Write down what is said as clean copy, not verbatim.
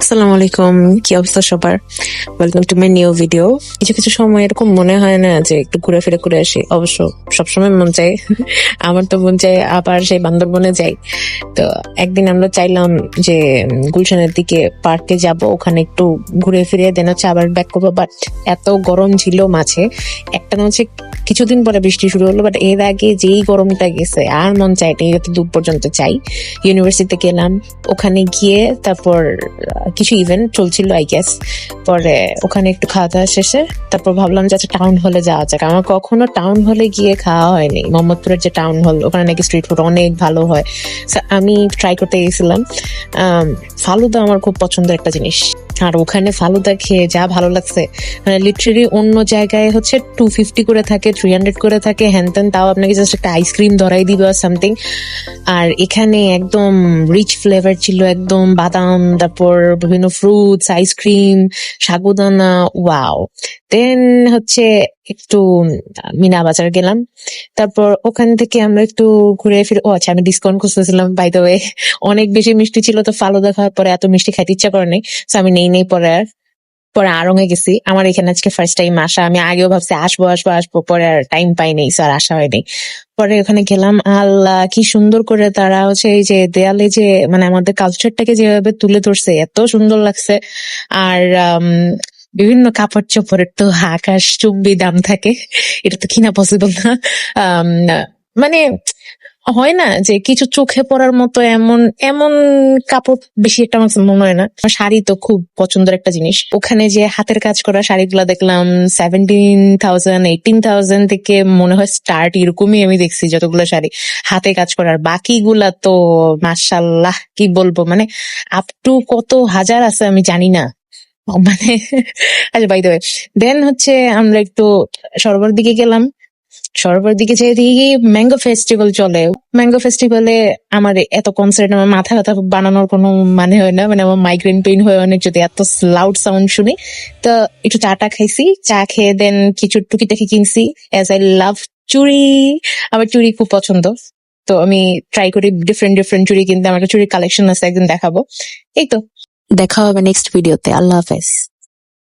আসসালামু আলাইকুম, কি অবস্থা সবার? Welcome to my new video. কিছু কিছু সময় এরকম মনে হয় না যে একটু ঘুরে ফিরে করে আসি? অবশ্য সবসময় মন চাই। আমার তো মন চাই আবার সেই বান্দরবনে যাই। তো একদিন আমরা চাইলাম যে গুলশানের দিকে পার্কে যাব, ওখানে একটু ঘুরে ফিরে দেন হচ্ছে আবার ব্যাক করবো, বাট এত গরম ছিল মাঝে। একটা না হচ্ছে কিছুদিন পরে বৃষ্টি শুরু হলো, বাট এর আগে যেই গরমটা গেছে আর মন চাইনি, যত দূর পর্যন্ত চাই। ইউনিভার্সিটিতে গেলাম, ওখানে গিয়ে তারপর কিছু ইভেন্ট চলছিল আই গেস। পরে ওখানে একটু খাওয়া দাওয়া শেষে তারপর ভাবলাম যে আচ্ছা টাউন হলে যাওয়া যাক। আমার কখনো টাউন হলে গিয়ে খাওয়া হয়নি। মোহাম্মদপুরের যে টাউন হল, ওখানে নাকি স্ট্রিট ফুড অনেক ভালো হয়। আমি ট্রাই করতে গেছিলাম। ফালুদা আমার খুব পছন্দের একটা জিনিস, আর ওখানে ফালুদা খেয়ে যা ভালো লাগছে, মানে লিটারেলি অন্য জায়গায় হচ্ছে 250 করে থাকে, 300 করে থাকে, হ্যান ত্যান, তাও আপনাকে জাস্ট একটা আইসক্রিম ধরাই দিবে আর সামথিং। আর এখানে একদম রিচ ফ্লেভার ছিল, একদম বাদাম, তারপর বিভিন্ন ফ্রুটস, আইসক্রিম, সাগুদানা, ওয়াও। দেন হচ্ছে একটু মিনা বাজার গেলাম। তারপর ওখান থেকে আমরা একটু ঘুরে ফিরে, ও আচ্ছা আমি ডিসকাউন্ট খুঁজতেছিলাম বাই দ্য ওয়ে। অনেক বেশি মিষ্টি ছিল, তো ফালুদা খাওয়ার পরে এত মিষ্টি খাইতে ইচ্ছা করে নাই, তো আমি নেই পরে আর। পরে আড়ং এ গেছি, আমার এখানে আজকে ফার্স্ট টাইম আসা। আমি আগেও ভাবছি আসবো আসবো আসবো, পরে আর টাইম পাই নাই, স্যার আসা হয়নি। পরে ওখানে গেলাম, আল্লাহ কি সুন্দর করে তারা হচ্ছে এই যে দেয়ালে যে মানে আমাদের কালচারটাকে যেভাবে তুলে ধরছে, এত সুন্দর লাগছে। আর বিভিন্ন কাপড় চোপড়ের তো আকাশ চুম্বি দাম থাকে, এটা তো কিনা পসিবল না। আম, মানে হয় না যে কিছু চোখে পড়ার মতো এমন এমন কাপড় বেশি একটা আমার মনে হয় না। আমার শাড়ি তো খুব পছন্দের একটা জিনিস। ওখানে যে হাতের কাজ করা শাড়িগুলা দেখলাম 17,000 18,000 থেকে মনে হয় স্টার্ট, এরকমই আমি দেখছি যতগুলো শাড়ি হাতে কাজ করার। বাকিগুলা তো মাশাল্লাহ কি বলবো, মানে আপ টু কত হাজার আছে আমি জানি না, মানে। আচ্ছা বাই দ্য ওয়ে, দেন হচ্ছে আমরা একটু সরোবর দিকে গেলাম। সরোবর দিকে যেয়ে দেখি ম্যাঙ্গো ফেস্টিভ্যাল চলে। ম্যাঙ্গো ফেস্টিভ্যালে আমার এত কনসার্ট, আমার মাথা ব্যথা বানানোর কোনো মানে হয় না, মানে আমার মাইগ্রেন পেইন হয় অনেক যদি এত লাউড সাউন্ড শুনি। তো একটু চাটা খাইছি, চা খেয়ে দেন কিছু টুকিটাকি কিনছি। অ্যাজ আই লাভ চুড়ি, আমার চুড়ি খুব পছন্দ। তো আমি ট্রাই করি ডিফারেন্ট ডিফারেন্ট চুড়ি কিনতে, আমার একটা চুড়ির কালেকশন আছে, একদিন দেখাবো। এই তো, দেখা হবে নেক্সট ভিডিওতে। আল্লাহ হাফেজ।